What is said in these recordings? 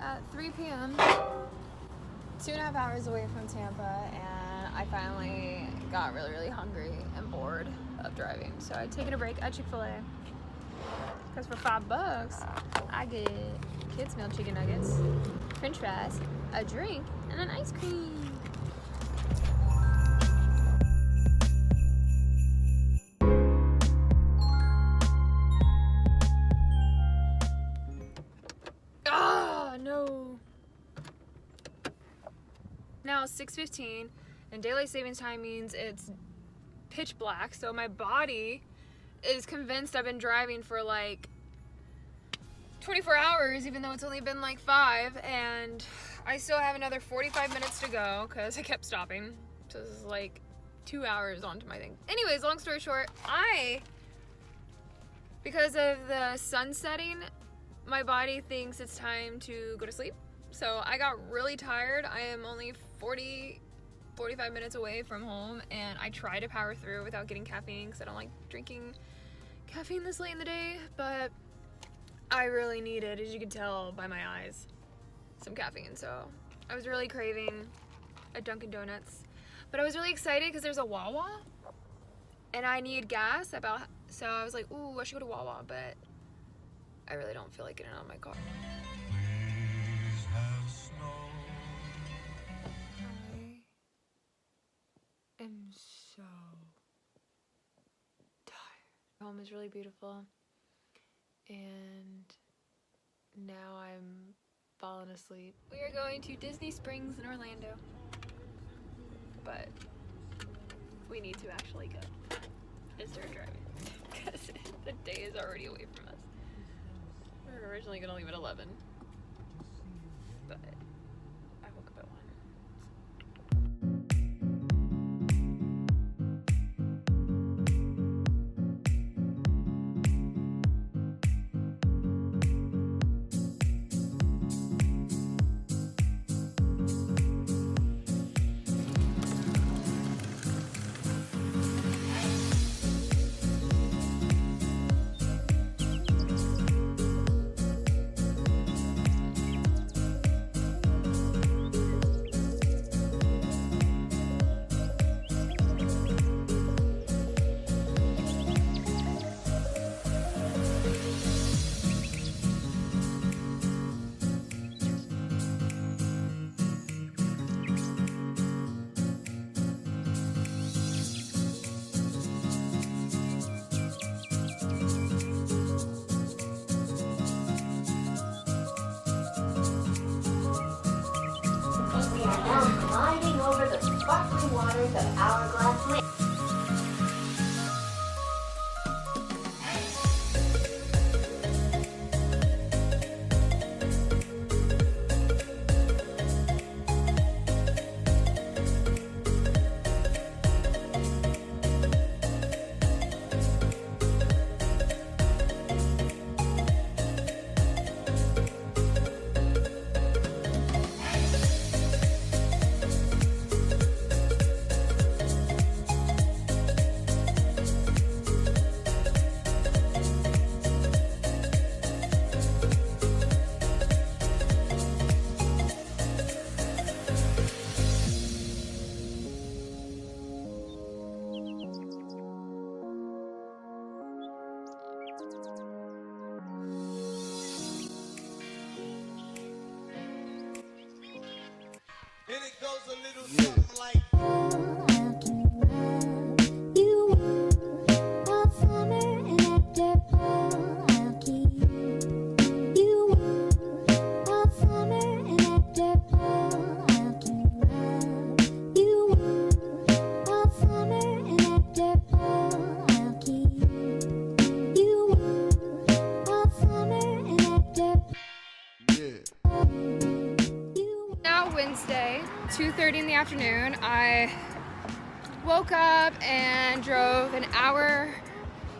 at 3 p.m. 2.5 hours away from Tampa, and I finally got really, really hungry and bored of driving. So I'd taken a break at Chick-fil-A. Because for $5, I get kids meal chicken nuggets, french fries, a drink, and an ice cream. No. Now it's 6:15 and daylight savings time means it's pitch black, so my body is convinced I've been driving for like 24 hours even though it's only been like 5, and I still have another 45 minutes to go because I kept stopping. So this is like 2 hours onto my thing. Anyways, long story short, because of the sun setting, my body thinks it's time to go to sleep. So I got really tired. I am only 45 minutes away from home, and I try to power through without getting caffeine because I don't like drinking caffeine this late in the day, but I really needed, as you can tell by my eyes, some caffeine. So I was really craving a Dunkin' Donuts, but I was really excited because there's a Wawa and I need gas so I was like, ooh, I should go to Wawa, but I really don't feel like getting out of my car. I am so tired. Home is really beautiful, and now I'm falling asleep. We are going to Disney Springs in Orlando, but we need to actually go and start driving because the day is already away from us. We were originally gonna leave at 11, but I woke up at 1. Gliding over the sparkling waters of Hourglass Lake. And it goes a little something like Wednesday, 2:30 in the afternoon. I woke up and drove an hour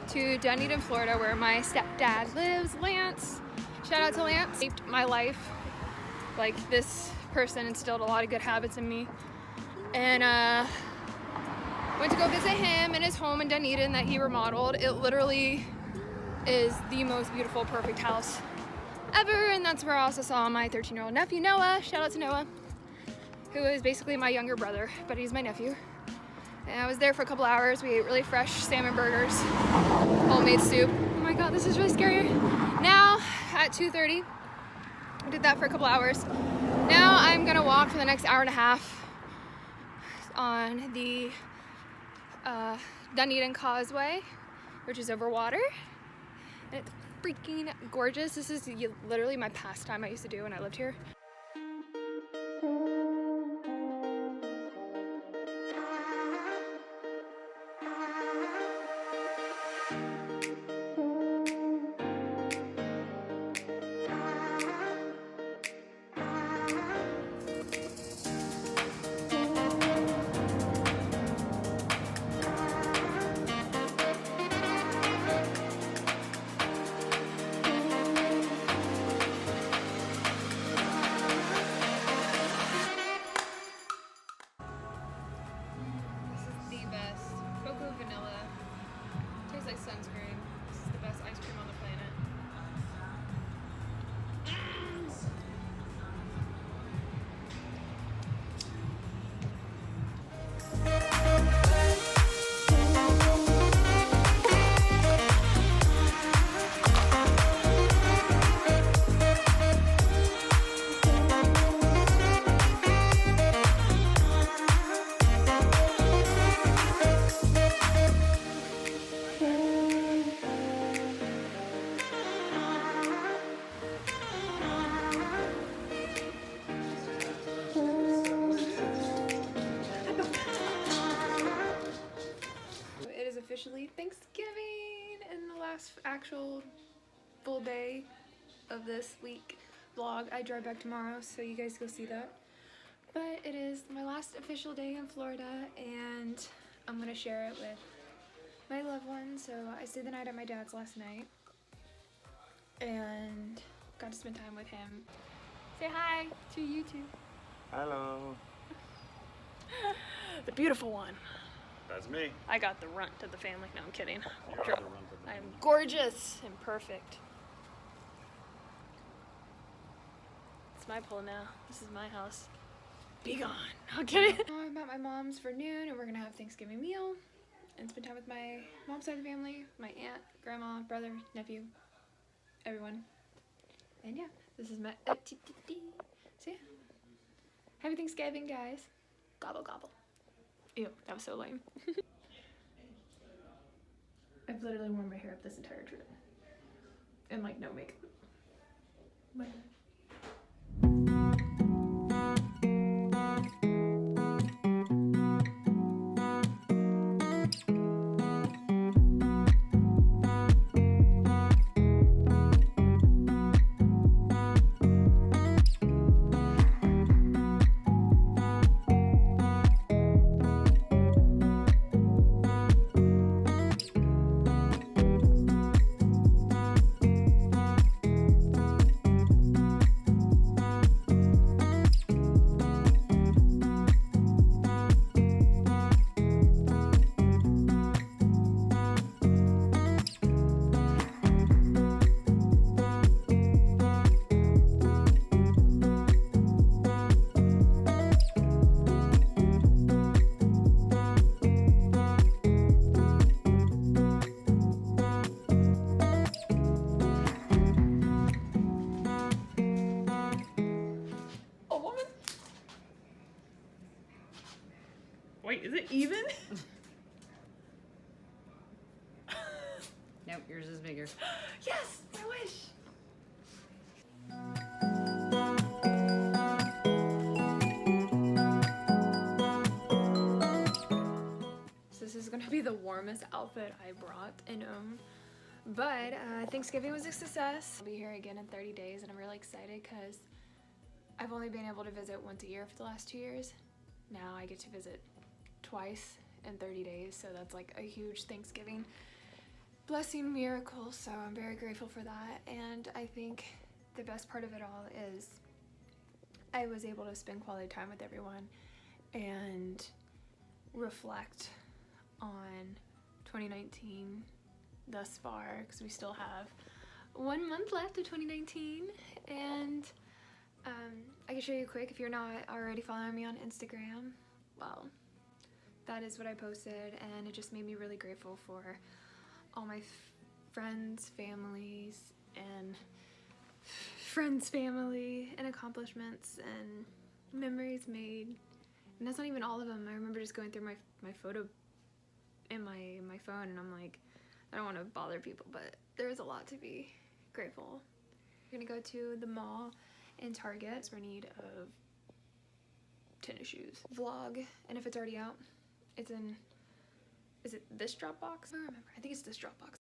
to Dunedin, Florida, where my stepdad lives, Lance. Shout out to Lance. Shaped my life. Like, this person instilled a lot of good habits in me. And went to go visit him in his home in Dunedin that he remodeled. It literally is the most beautiful, perfect house ever, and that's where I also saw my 13-year-old nephew, Noah. Shout out to Noah, who is basically my younger brother, but he's my nephew. And I was there for a couple hours. We ate really fresh salmon burgers, homemade soup. Oh my god, this is really scary. Now, at 2:30, I did that for a couple hours. Now I'm gonna walk for the next hour and a half on the Dunedin Causeway, which is over water. And it's freaking gorgeous. This is literally my pastime I used to do when I lived here. Like sunscreen. This is the best ice cream on the planet. Officially Thanksgiving and the last actual full day of this week vlog. I drive back tomorrow, so you guys go see that. But it is my last official day in Florida, and I'm gonna share it with my loved one. So I stayed the night at my dad's last night and got to spend time with him. Say hi to YouTube. Hello. The beautiful one. That's me. I got the runt of the family. No, I'm kidding. You are the runt of the I'm family. gorgeous and perfect. It's my pole now. This is my house. Be gone. I'm kidding. I'm at my mom's for noon, and we're gonna have Thanksgiving meal and spend time with my mom's side of the family, my aunt, grandma, brother, nephew, everyone. And yeah, this is my so yeah. Happy Thanksgiving, guys. Gobble gobble. Ew, that was so lame. I've literally worn my hair up this entire trip. And like no makeup. But wait, is it even? Nope, yours is bigger. Yes, I wish. So this is gonna be the warmest outfit I brought and own. But Thanksgiving was a success. I'll be here again in 30 days, and I'm really excited because I've only been able to visit once a year for the last 2 years. Now I get to visit twice in 30 days, so that's like a huge Thanksgiving blessing miracle, so I'm very grateful for that. And I think the best part of it all is I was able to spend quality time with everyone and reflect on 2019 thus far, because we still have 1 month left of 2019, and I can show you quick if you're not already following me on Instagram. Well, that is what I posted, and it just made me really grateful for all my friends, families, and friends' family, and accomplishments, and memories made. And that's not even all of them. I remember just going through my photo in my phone, and I'm like, I don't want to bother people, but there's a lot to be grateful. We're gonna go to the mall and Target. We're in need of tennis shoes. Vlog, and if it's already out, it's in, is it this Dropbox? I don't remember. I think it's this Dropbox.